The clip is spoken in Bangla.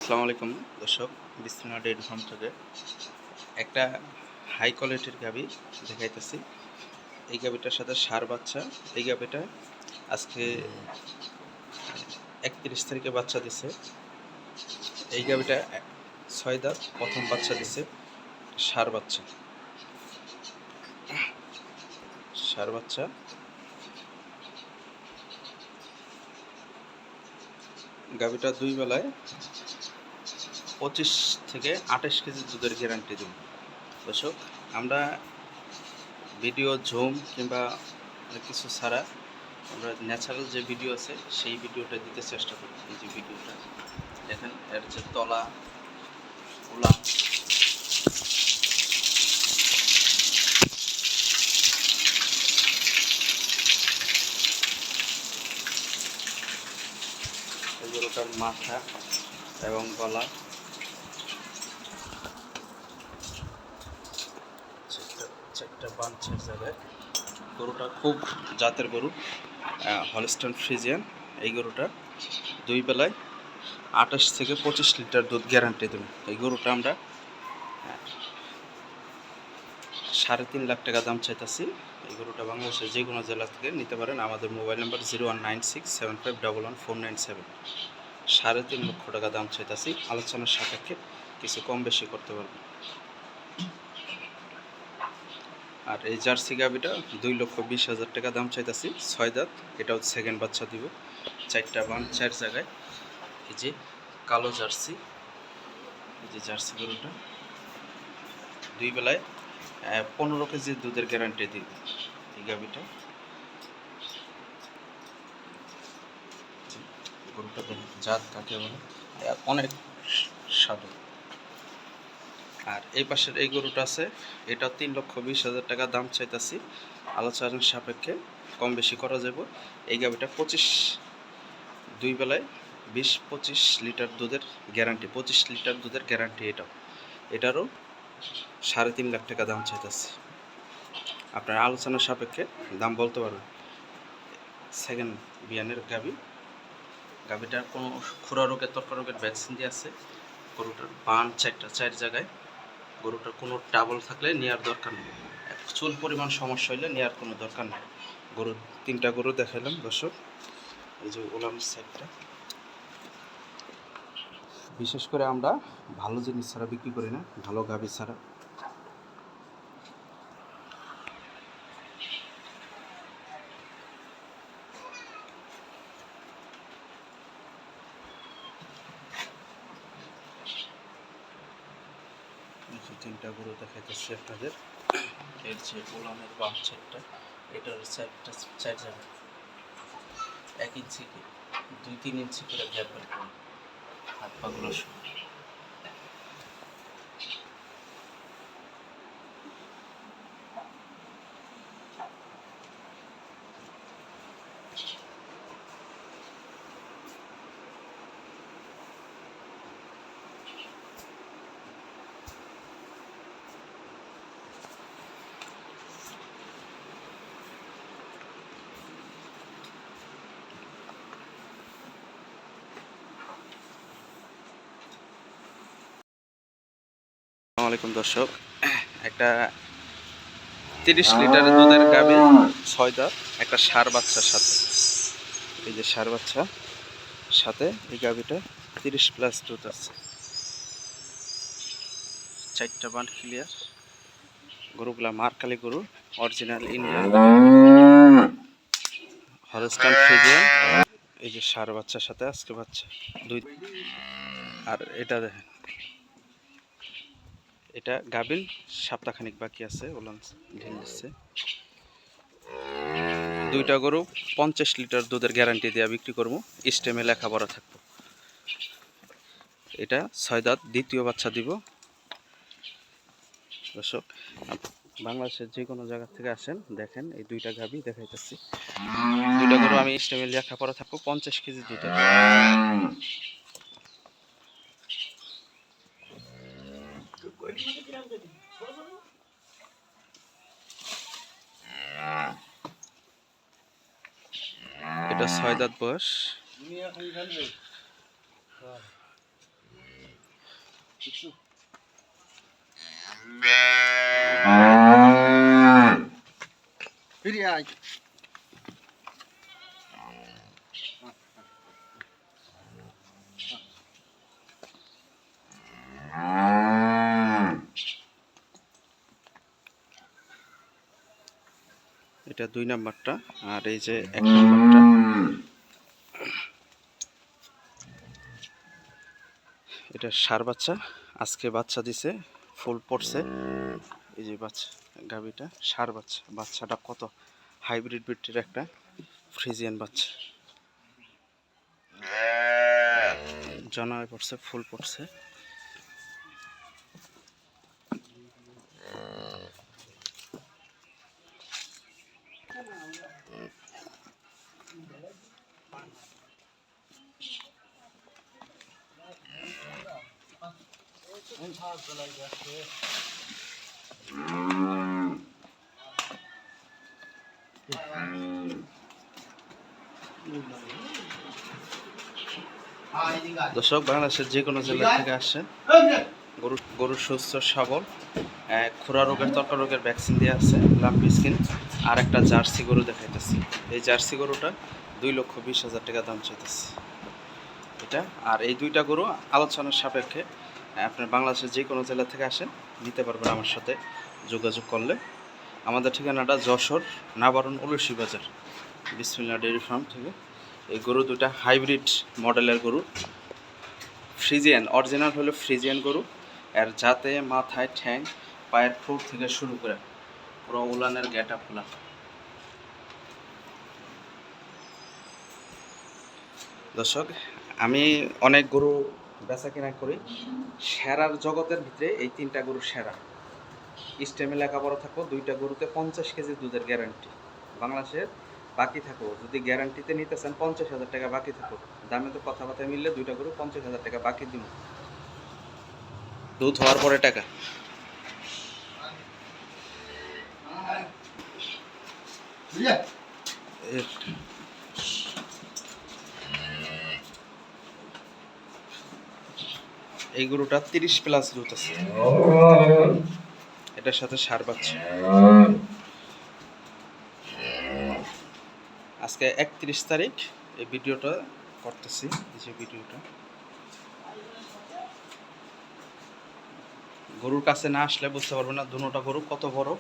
আসসালামু আলাইকুম দর্শক, বিসমিল্লাহ ডেইরি ফার্ম থেকে একটা হাই কোয়ালিটির গাভী দেখাইতেছি। এই গাভীটার সাথে ষাঁড় বাচ্চা। এই গাভীটা আজকে 31 তারিখে বাচ্চা দিছে। এই গাভীটা 6 দাঁত, প্রথম বাচ্চা দিছে। ষাঁড় বাচ্চা গাভীটা 2 বেলায় 25 থেকে 28 কেজি দুধের গ্যারান্টি দিই। দর্শক, আমরা ভিডিও জুম কিংবা অনেক কিছু ছাড়া আমরা ন্যাচারাল যে ভিডিও আছে সেই ভিডিওটা দিতে চেষ্টা করি। এই যে ভিডিওটা দেখেন, এর যে তলা উলান, এগুলোটার মাথা এবং গলা, চারটা বাঞ্চের জায়গায়। গরুটা খুব জাতের গরু, হলস্টাইন ফ্রিজিয়ান। এই গরুটা 2 বেলায় 28 থেকে 25 লিটার দুধ গ্যারান্টি দেবে। এই গরুটা আমরা 3.5 লাখ টাকা দাম চাইতেছি। এই গরুটা বাংলাদেশের যে কোনো জেলা থেকে নিতে পারেন। আমাদের মোবাইল নাম্বার 019675114997। 3.5 লক্ষ টাকা দাম চাইতেছি। আলোচনার সাপেক্ষে কিছু কম বেশি করতে পারবেন। আর এই জার্সি গাভিটা 2,20,000 টাকা দাম চাইতেছি। 6 দাঁত, এটাও সেকেন্ড বাচ্চা দিব। 4টা বান 4 জায়গায়। এই যে কালো জার্সি, এই যে জার্সি গরুটা 2 বেলায় 15 কেজি দুধের গ্যারান্টি দিব। এই গাভিটা গরুটা জাত কাকে বলে, অনেক স্বাদু। আর এই পাশের এই গরুটা আছে, এটা 3,20,000 টাকা দাম চাইতেছি। আলোচনার সাপেক্ষে কম বেশি করা যাবে। এই গাভিটা 2 বেলায় 20-25 লিটার দুধের গ্যারান্টি, 25 লিটার দুধের গ্যারান্টি। এটারও 3.5 লাখ টাকা দাম চাইতেছি। আপনার আলোচনার সাপেক্ষে দাম বলতে পারবেন। সেকেন্ড বিয়ানের গাভিটার কোনো খুরা রোগের তর্ক রোগের ভ্যাকসিন দিয়ে আছে। গরুটার বান 4 জায়গায়। গরুটার কোনো টাবল থাকলে নেওয়ার দরকার নেই, চুল পরিমাণ সমস্যা হইলে নেওয়ার কোনো দরকার নেই। গরুর 3টা গরু দেখাইলাম দর্শক। এই যে ওলাম সাইডটা, বিশেষ করে আমরা ভালো জিনিস ছাড়া বিক্রি করি না, ভালো গাভী ছাড়া। তিনটা গরু দেখাইতেছি আপনাদের। এর যে ওলামের বাম সাইডটা, এটার সাইডটা 4 জায়গা, 1 ইঞ্চি 2-3 ইঞ্চি করে গ্যাপ রাখবেন হাত পাগুলো সহ। আসসালামু আলাইকুম দর্শক, একটা 30 লিটারের দুধের গাভী 6 দাঁত, একটা ষাঁড় বাচ্চার সাথে। এই যে ষাঁড় বাচ্চা সাথে এই গাভীটা 30+ দুধ আছে। 4টা বান ক্লিয়ার। গরুগুলা মারকালি গরু, অরিজিনাল ইন্ডিয়ান হলস্টাইন ফ্রিজিয়ান। এই যে ষাঁড় বাচ্চার সাথে আজকে বাচ্চা 2। আর এটা দেখেন, এটা গাভীর সপ্তাহখানিক বাকি আছে, ওলান ঢিল দিচ্ছে। 2টা গরু 50 লিটার দুধের গ্যারান্টি দিয়ে বিক্রি করবো। স্টেমে লেখাপড়া থাকবো। এটা 6 দাঁত, দ্বিতীয় বাচ্চা দিব। দর্শক, বাংলাদেশের যে কোনো জায়গা থেকে আসেন, দেখেন এই 2টা গাভী দেখাইতেছি। 2টা গরু আমি স্টেমে লেখাপড়া থাকবো, 50 কেজি দুধের। এটা 6 দাঁত বয়স। এটা 2 নাম্বারটা, আর এই যে 1 নাম্বারটা। এটা ষাঁড় বাচ্চা, আজকে বাচ্চা দিছে, ফুল পড়ছে। এই যে বাচ্চা, গাভীটা ষাঁড় বাচ্চা। বাচ্চাটা কত হাইব্রিড ব্রিডের একটা ফ্রিজিয়ান বাচ্চা। জন্মায় পড়ছে, ফুল পড়ছে। দর্শক, বাংলাদেশের যে কোনো জেলা থেকে আসেন, গরু সুস্থ সবল, খুরা রোগের, তর্ক রোগের ভ্যাকসিন দেওয়া আছে, লাম্পি স্কিন। আর একটা জার্সি গরু দেখাইতেছি। এই জার্সি গরুটা 2,20,000 টাকা দাম চাইতেছি এটা। আর এই 2টা গরু আলোচনার সাপেক্ষে আপনার বাংলাদেশের যে কোনো জেলা থেকে আসেন নিতে পারবেন আমার সাথে যোগাযোগ করলে। আমাদের ঠিকানাটা যশোর নাবারণ উলসি বাজার, বিসমিল্লাহ ডেয়ারি ফার্ম থেকে। এই গরু 2টা হাইব্রিড মডেলের গরু, ফ্রিজিয়ান, অরিজিনাল হলো ফ্রিজিয়ান গরু। এর জাতে, মাথায়, ঠ্যাং, পায়ের খুঁট থেকে শুরু করে পুরো উলানের গেট আপ উলান। দর্শক, আমি অনেক গরু বেচা কেনা করি, সেরার জগতের ভিতরে এই 3টা গরু সেরা। স্টেমে লেখাপড়া থাকো, 2টা গরুতে 50 কেজি দুধের গ্যারান্টি। বাংলাদেশের বাকি থাকো, যদি গ্যারান্টিতে নিতে চান 50,000 টাকা বাকি থাকো। দামে তো কথাবার্তা মিললে 2টা গরু 50,000 টাকা বাকি দিব, দুধ হওয়ার পরে টাকা। এই গরুটা 30+ দুধ আছে, এটার সাথে ষাঁড় বাচ্চা। আজকে 31 তারিখ এই ভিডিওটা করতেছি। এই যে ভিডিওটা, গরুর কাছে না আসলে বুঝতে পারবেন না দুটোটা গরু কত বড়।